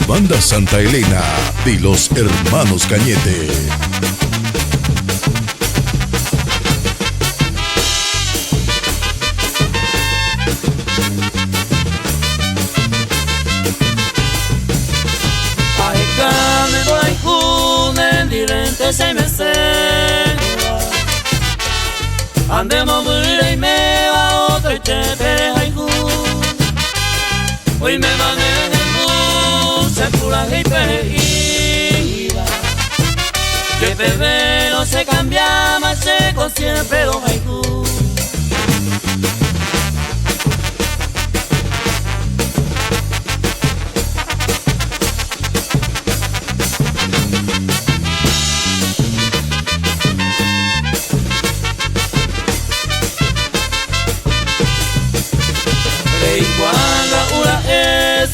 Banda Santa Elena de los Hermanos Cañete. Andemos mure y me va otro y te deja y hoy me maneja el bus, se pura y pereira. Que bebé no se cambia, más seco siempre don haiku.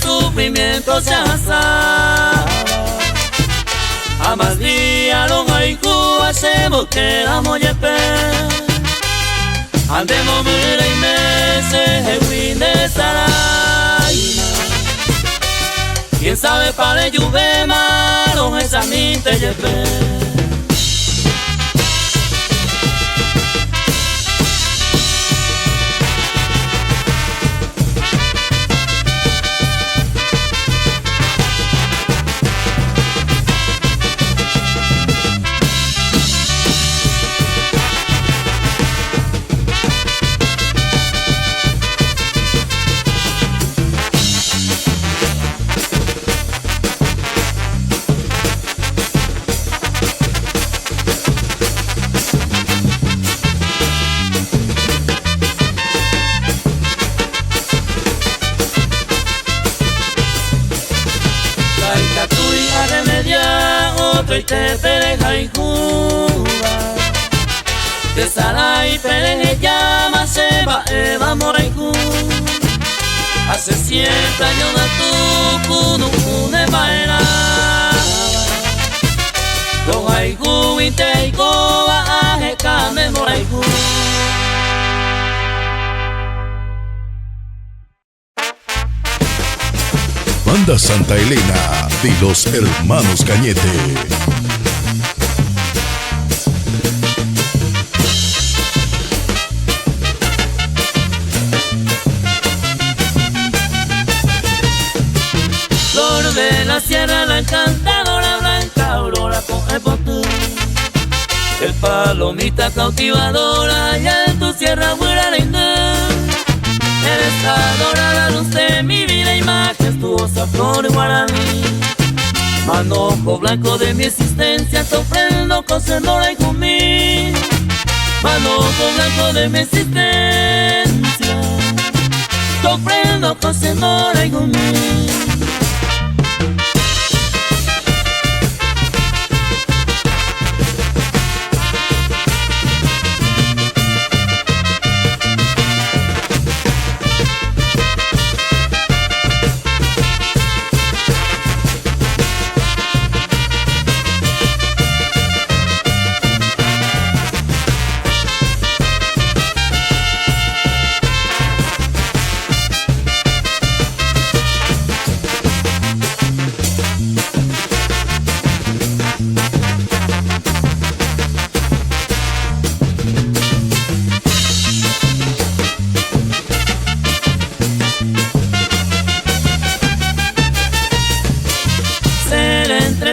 Sufrimiento se asaba, a más día los haiku hacemos que la moyepe. Andemos mire y meses el win de Saraima. Quién sabe para el lluve malo esa minte yepe. Y te pereja y juba de Sara y pereje llama se va eva mora y juba hace 100 años de tu puno une baena con haiku y te y coba aje kame mora y juba. Banda Santa Elena de los Hermanos Cañete. Flor de la sierra, la encantadora blanca aurora con el botón. El palomita cautivadora, allá en tu sierra huira linda. Eres la dorada luz de mi vida y majestuosa flor guaraní. Manojo blanco de mi existencia, te ofrendo con cernora y comí. Manojo blanco de mi existencia, te ofrendo con cernora y comí.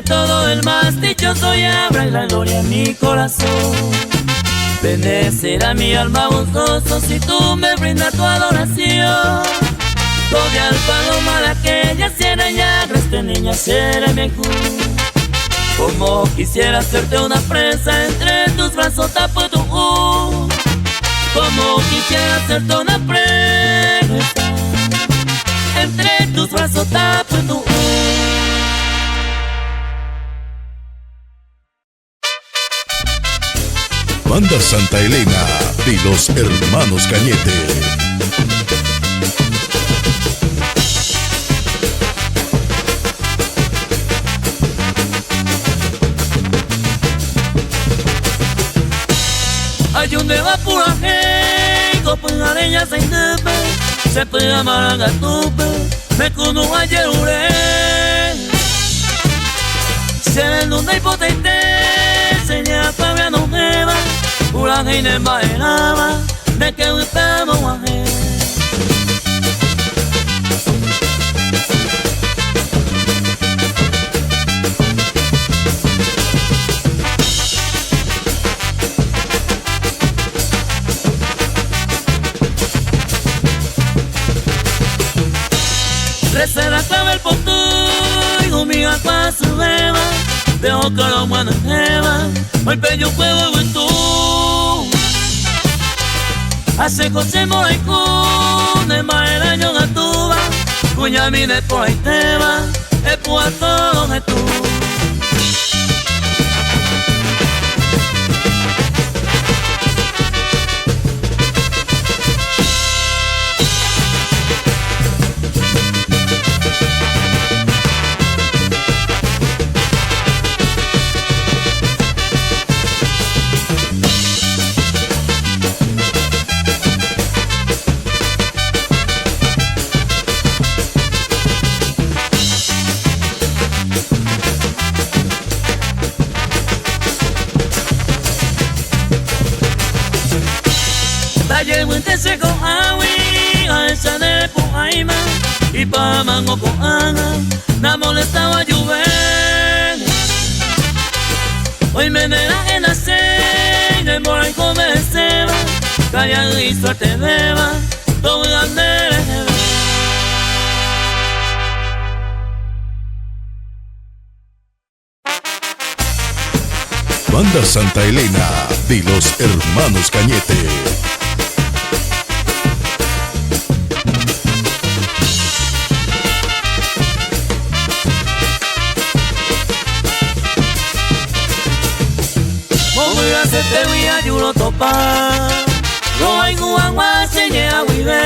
Todo el más dichoso y abra la gloria en mi corazón. Benecerá mi alma gozoso si tú me brindas tu adoración. Toque al palomar aquella sierra y agreste niña seré mejor. Como quisiera hacerte una presa entre tus brazos tapo tu como quisiera hacerte una presa entre tus brazos tapo tu Banda Santa Elena de los Hermanos Cañete. Hay un deba pura hey, copen areña se indepe, se pega maranga tupe, me cuno ayer ure. hay potente, señal para no jeva, ulang hay ne bailaba, de que estamos guaje. Receda clave el punto y conmigo a su beba. Dejo que los manos llevan el peño fuego y tú. Hace coche moicún, el maeraño gatuba. Cuña mine por ahí te va, el puerto de tú. Se con agui, a esa de poaima, y pa mango con ana, na molestaba llover. Hoy me nera en la cena, por ahí come seba, calla y suerte beba, todo grande. Banda Santa Elena de los Hermanos Cañete. Se te voy a yulo topa, no hay guagua se llega a vive,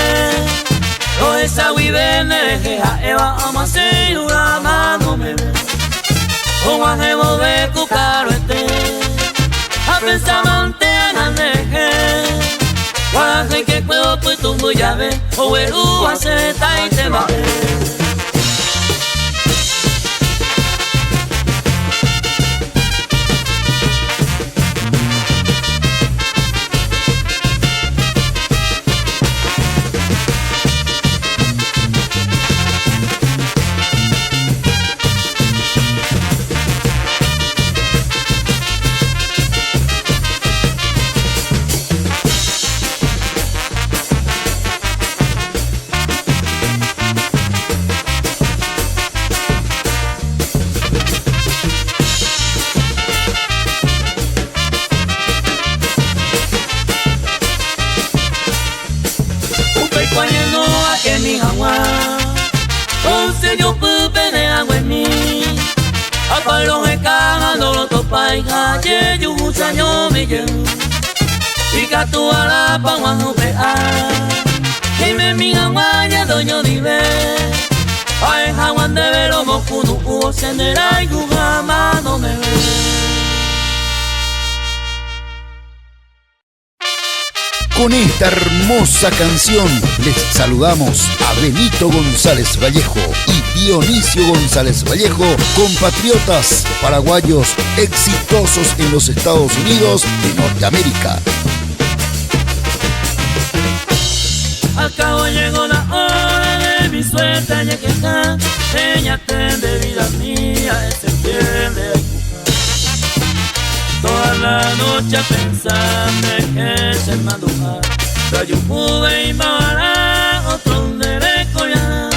no esa vive nereja eva ama se yura mano me ve, o a jevo de cucaro este, a pensar mante a ganeje, guaraje que puedo pues tu muy llave, o el uva se ta y te va. Ye yu sanyo me ye, ika tu ala pa wangu pe a, que me minga wanya doño dive, ay hawan de velo mokunu uo senderai gugama no me ve. Con esta hermosa canción les saludamos a Benito González Vallejo y Dionisio González Vallejo, compatriotas paraguayos exitosos en los Estados Unidos de Norteamérica. Al cabo llegó la hora de mi suerte, ya que está, ella de vida mía, se entiende. Toda la noche pensando que se manduja, pero yo pude ir para otro derecho ya.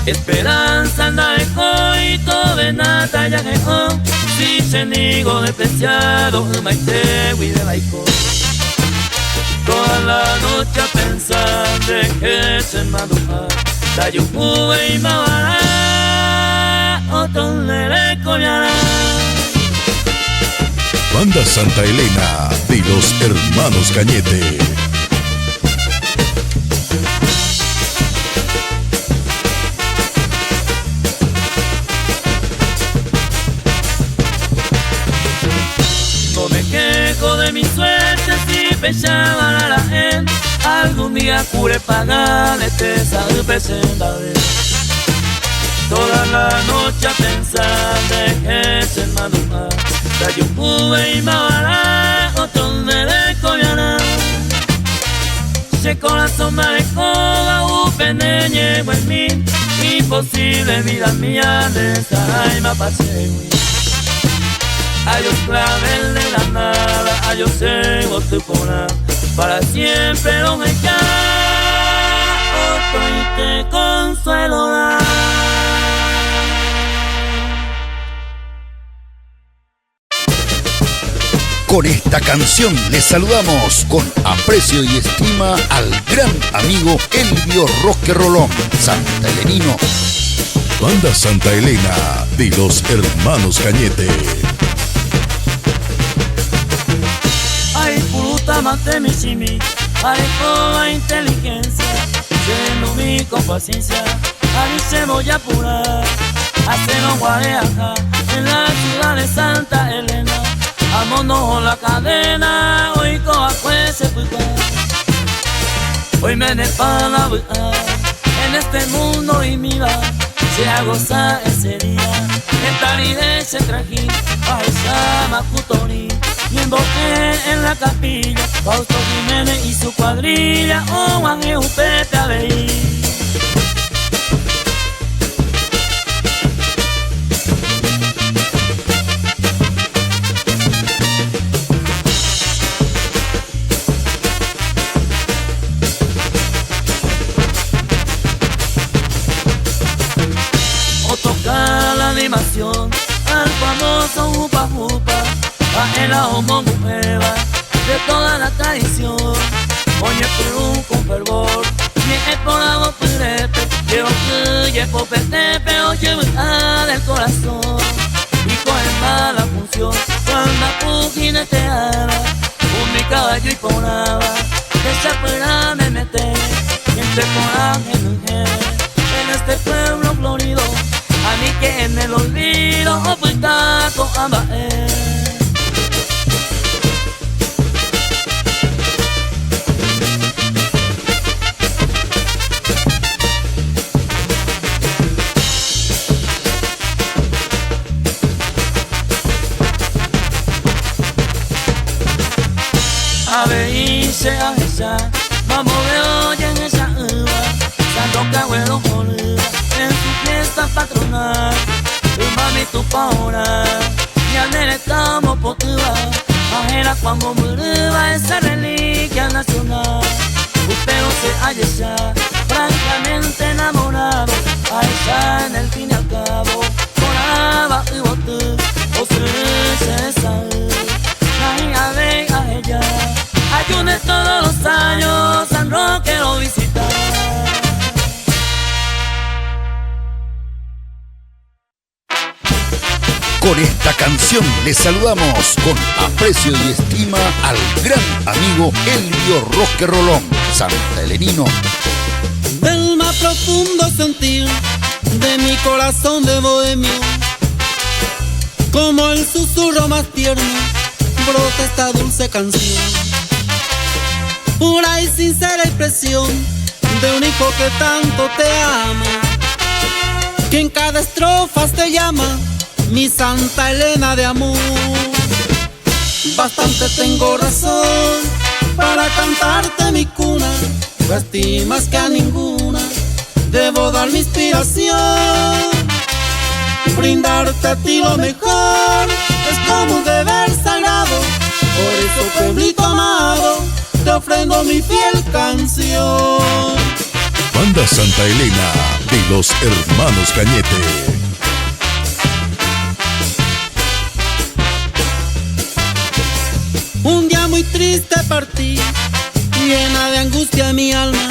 Esperanza anda de coito de nata ya que si se nigo despreciado, maite de laico. Toda la noche pensando que se manduja, pero yo pude ir para otro derecho ya. Banda Santa Elena de los Hermanos Cañete. No me quejo de mi suerte si pensaba a la gente, algún día cure pagar este salve senda. toda la noche a pensar de ese hermano. Da yo pude y mabara, otro me descobiará. Se corazón me recoba, upeneñe, buen mí. Imposible vida mía, de esa alma pasé. A yo clavel de la nada, a yo cebo tu cora, para siempre lo me ya, otro y te consuelo. Con esta canción les saludamos con aprecio y estima al gran amigo Elvio Roque Rolón, santaelenino. Banda Santa Elena de los hermanos Cañete. Ay, puta mate mi chimi, ay, toda inteligencia, lleno mi con paciencia, ahí se voy a apurar, hacer un guareaja en la ciudad de Santa Elena. Vámonos la cadena, hoy coja pues se puede. Hoy me para la en este mundo y mira, se a gozar ese día. En Taride se trají, a esa macutori, y emboqué en la capilla, Fausto Jiménez y su cuadrilla, oh Juan y Upete a veí. Al famoso Jupa Jupa, a el homo mujer de toda la tradición. Oye Perú con fervor, y es por agua pirepe, llevo que es por petepe, oye del corazón. Y coge mala función, cuando pujina te habla, con mi caballo y por agua, que chapera me mete, entre coraje mujer, en este pueblo florido. A mí que en el olvido pues taco amba a ver y se a esa, vamos de hoy en esa uva, Santo Cagüero Jolida, en su fiesta patronal, tu mami tu paora, y al nene estamos por tu ajena cuando murió esa reliquia nacional. Pero se halla ya, francamente enamorado, a ella en el fin y al cabo, moraba y boté, o se sabe, la hija de a ella, ayude todos los años, San Roque lo visita. Con esta canción les saludamos con aprecio y estima al gran amigo Elvio Roque Rolón, santaelenino. Del más profundo sentir de mi corazón de bohemio, como el susurro más tierno, brota esta dulce canción. Pura y sincera expresión de un hijo que tanto te ama, que en cada estrofa te llama mi Santa Elena de amor. Bastante tengo razón para cantarte mi cuna, tú estimas que a ninguna debo dar mi inspiración. Brindarte a ti lo mejor es como un deber sagrado, por eso pueblito amado te ofrendo mi fiel canción. Banda Santa Elena de los hermanos Cañete. Un día muy triste partí, llena de angustia mi alma,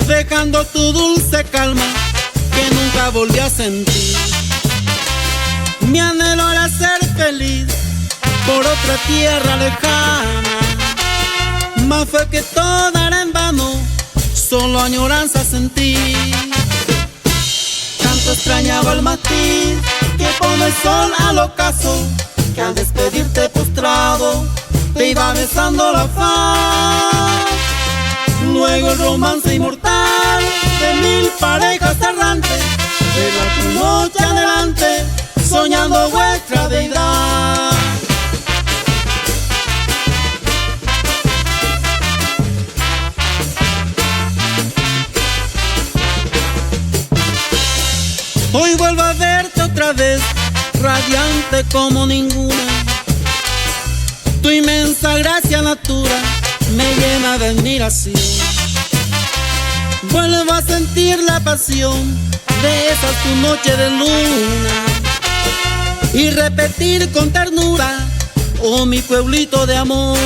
dejando tu dulce calma que nunca volví a sentir. Mi anhelo era ser feliz por otra tierra lejana, mas fue que todo era en vano, solo añoranza sentí. Tanto extrañaba el matiz que pone el sol al ocaso, que al despedirte postrado te iba besando la faz. Luego el romance inmortal de mil parejas errantes De la noche adelante, soñando vuestra deidad. Hoy vuelvo a verte otra vez, radiante como ninguna. Tu inmensa gracia natura me llena de admiración. Vuelvo a sentir la pasión de esa tu noche de luna y repetir con ternura, oh mi pueblito de amor.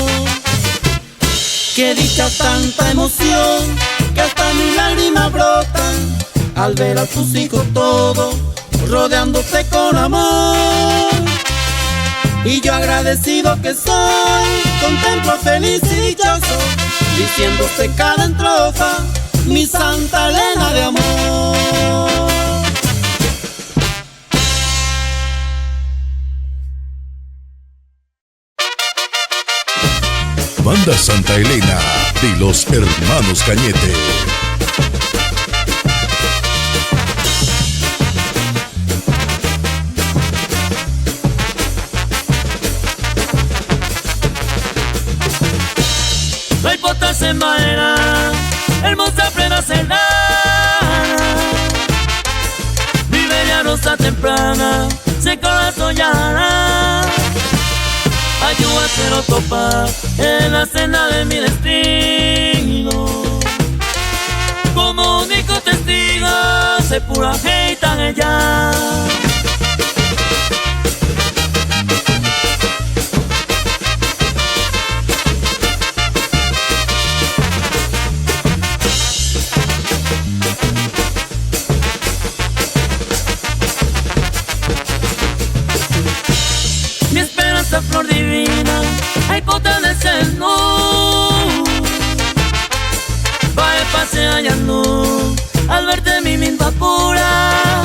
Qué dicha tanta emoción, que hasta mis lágrimas brotan al ver a tus hijos todos rodeándote con amor. Y yo agradecido que soy, contemplo feliz y dichoso, diciéndose cada estrofa mi Santa Elena de amor. Banda Santa Elena de los Hermanos Cañete. La hipota se madera, hermosa plena cerdana, mi bella rosa temprana, se corazonara. Ayúdate a topar en la senda de mi destino. Como único testigo, se pura jeita en ella. Flor divina, hay pota de seno. Va de paseo allá no, al verte mi misma pura.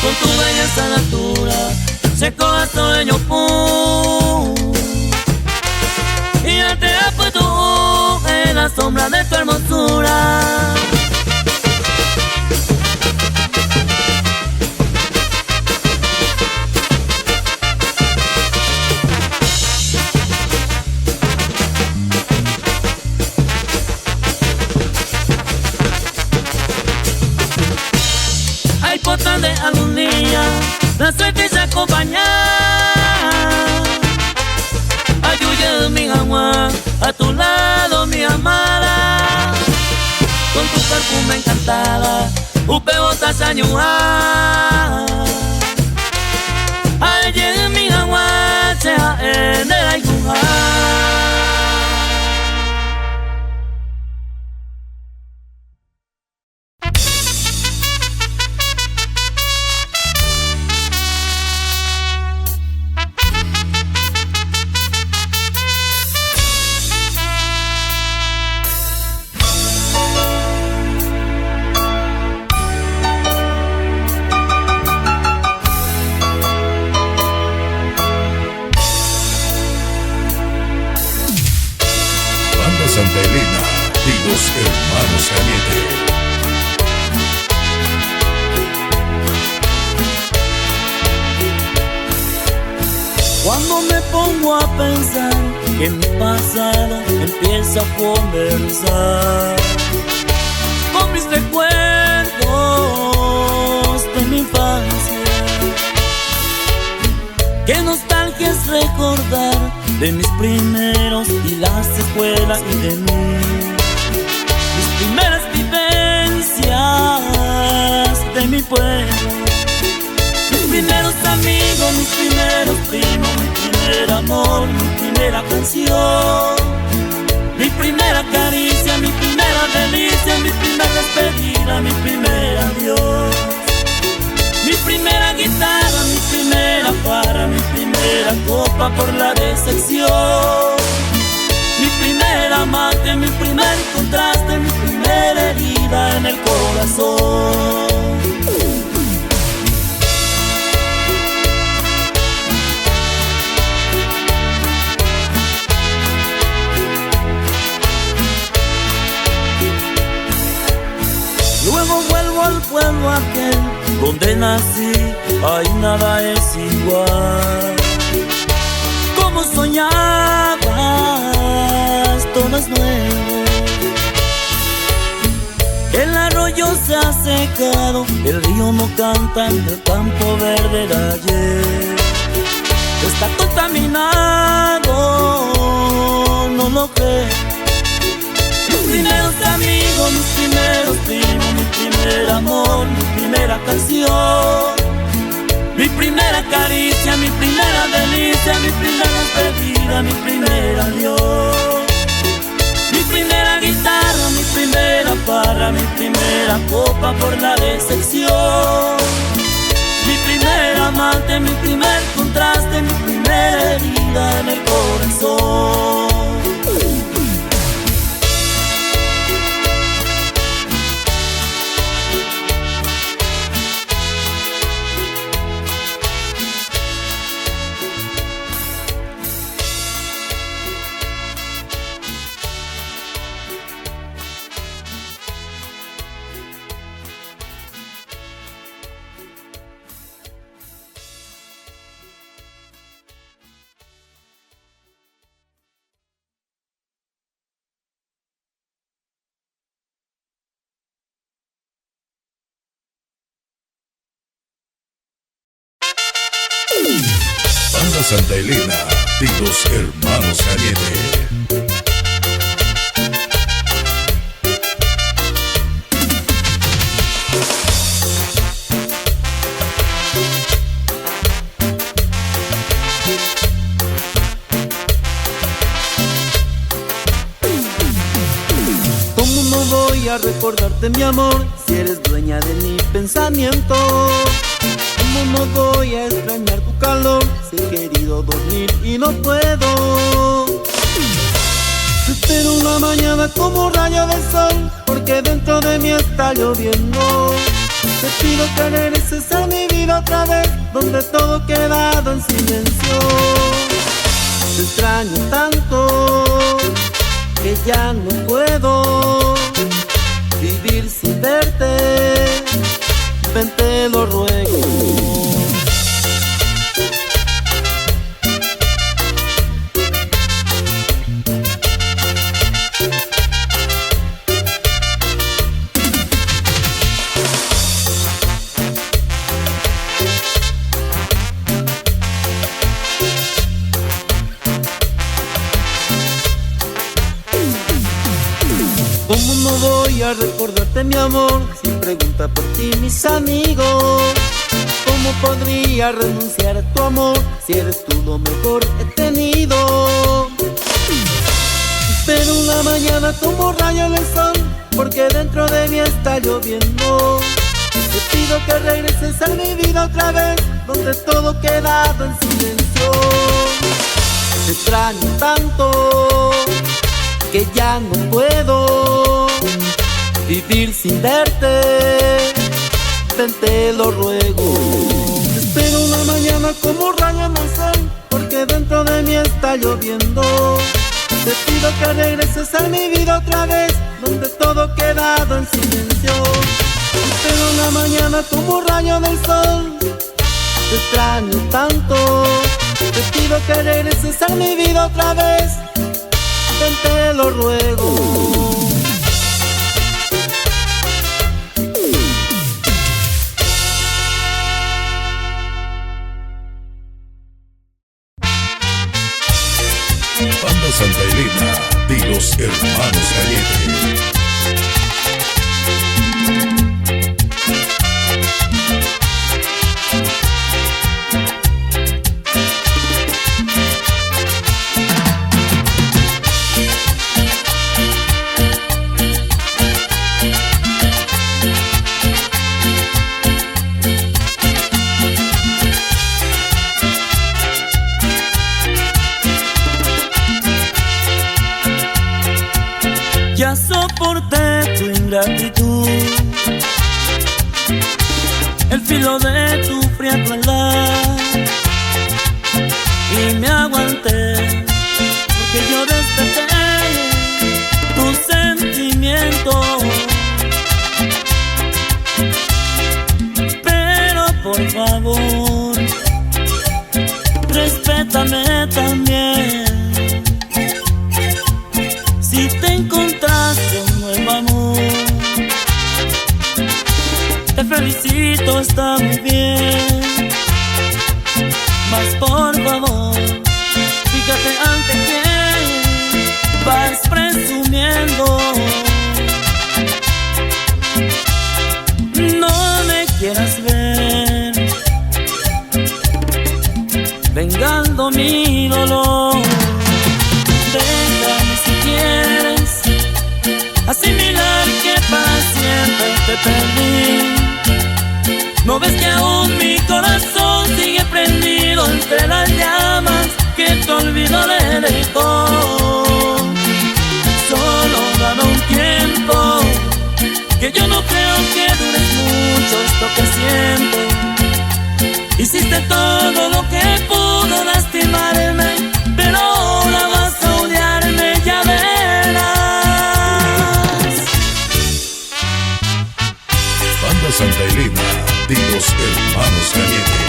Con tu belleza natura, se coja sueño pum. Y ya te has puesto en la sombra de tu hermosura. De algún día la suerte se acompaña. Ayude mi agua, a tu lado mi amada. Con tu perfume encantada, upe botas añuá. Ayude mi agua, sea en el ayuá. Santa Elena y los Hermanos Cañete. Cuando me pongo a pensar que mi pasado empieza a conversar con mis recuerdos de mi infancia, qué nostalgia es recordar de mis primeros y las escuelas y de mí, mis primeras vivencias de mi pueblo, mis primeros amigos, mis primeros primos, mi primer amor, mi primera canción, mi primera caricia, mi primera delicia, mi primera despedida, mi primer adiós, mi primera guitarra, mi primera para, mi primera copa por la decepción, mi primer amante, mi primer contraste, mi primera herida en el corazón. Luego vuelvo regreso al pueblo aquel donde nací, ahí nada es igual. Como soñabas, todo es nuevo. El arroyo se ha secado, el río no canta, el campo verde de ayer está contaminado, no lo crees. Mis primeros amigos, mis primeros primos, mi primer amor, mi primera canción, mi primera caricia, mi primera delicia, mi primera despedida, mi primer adiós, mi primera guitarra, mi primera parra, mi primera copa por la decepción, mi primer amante, mi primer contraste, mi primera herida en el corazón. Banda Santa Elena y los hermanos Cañete. ¿Cómo no voy a recordarte, mi amor, si eres dueña de mi pensamiento? ¿Cómo no voy a extrañar tu calor, si he querido dormir y no puedo? Te espero una mañana como rayo de sol, porque dentro de mí está lloviendo. Te pido que regreses a mi vida otra vez, donde todo ha quedado en silencio. Te extraño tanto que ya no puedo vivir sin verte. Ven, te lo ruego. ¿Cómo no voy a recordarte, mi amor, si pregunta por ti mis amigos? ¿Cómo podría renunciar a tu amor, si eres tú lo mejor que he tenido? Pero una mañana como rayo del sol, porque dentro de mí está lloviendo. Te pido que regreses a mi vida otra vez, donde todo ha quedado en silencio. Te extraño tanto que ya no puedo vivir sin verte. Ven, te lo ruego. Te espero una mañana como rayo en el sol, porque dentro de mí está lloviendo. Te pido que regreses a mi vida otra vez, donde todo ha quedado en silencio. Te espero una mañana como rayo del sol. Te extraño tanto. Te pido que regreses a mi vida otra vez. Ven, te lo ruego. Banda Santa Elena y los hermanos Cañete. Ya soporté tu ingratitud, el filo de tu fría crueldad, y me aguanté porque yo respeté tus sentimientos. favor, respétame también. Si te encontraste un nuevo amor, te felicito, está muy bien. Mas por favor, fíjate ante quién vas presumiendo. No me quieras ver vengando mi dolor. Déjame si quieres asimilar que para siempre te perdí. ¿No ves que aún mi corazón sigue prendido entre las llamas que tu olvido le dejó? Solo dame un tiempo, que yo no creo que dure mucho esto que siento. Hiciste todo lo que pudo lastimarme, pero ahora vas a odiarme, ya verás. Banda Santa Elena de los Hermanos Cañete.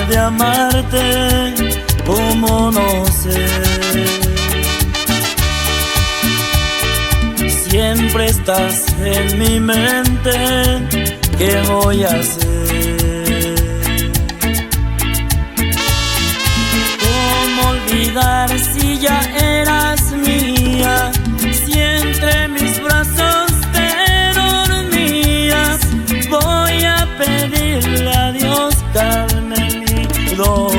De amarte, como no sé. Siempre estás en mi mente, ¿qué voy a hacer? ¿Cómo olvidar si ya eras mía? Si entre mis brazos te dormías, voy a pedirle a Dios calme dolor.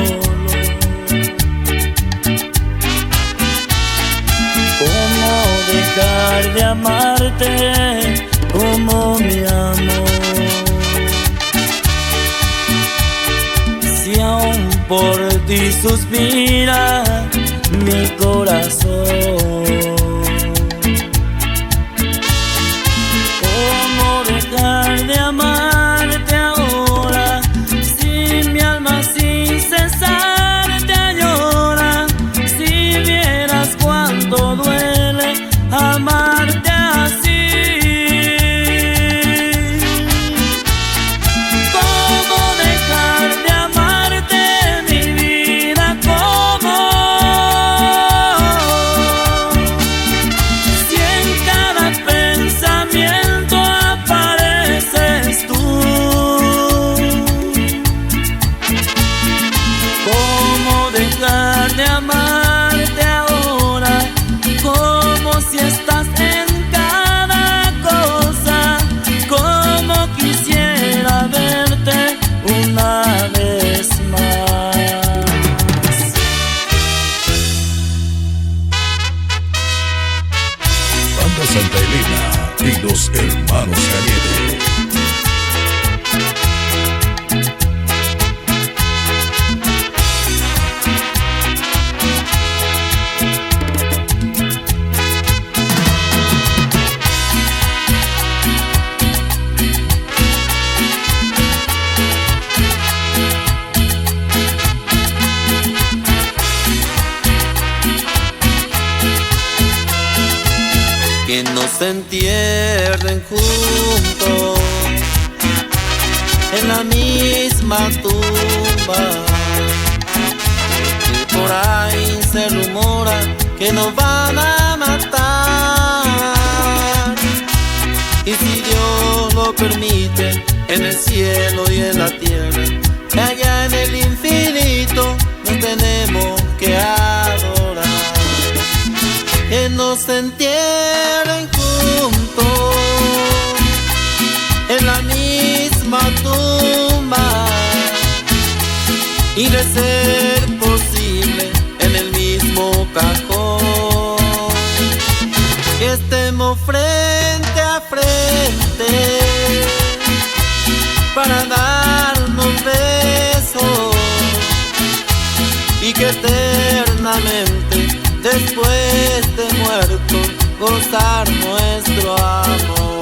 ¿Cómo dejar de amarte como mi amor? Si aún por ti suspira mi corazón. ¿Cómo dejar de amarte ahora? Si mi alma sin cesar te añora, si vieras cuánto duele amarte así. ¿Cómo dejar de amarte, mi vida? ¿Cómo? Si en cada pensamiento apareces tú. ¿Cómo dejar de amarte ahora? Como si estás en cada cosa. Como quisiera verte una vez más. Banda Santa Elena y los Hermanos Cañete. Que no se entierren juntos en la misma tumba, que por ahí se rumora que nos van a matar. Y si Dios lo permite, en el cielo y en la tierra, allá en el infinito, nos tenemos que adorar. Que nos entierren juntos en la misma tumba, y de ser posible en el mismo cajón, que estemos frente a frente para darnos besos y que eternamente después de muerto gozar nuestro amor.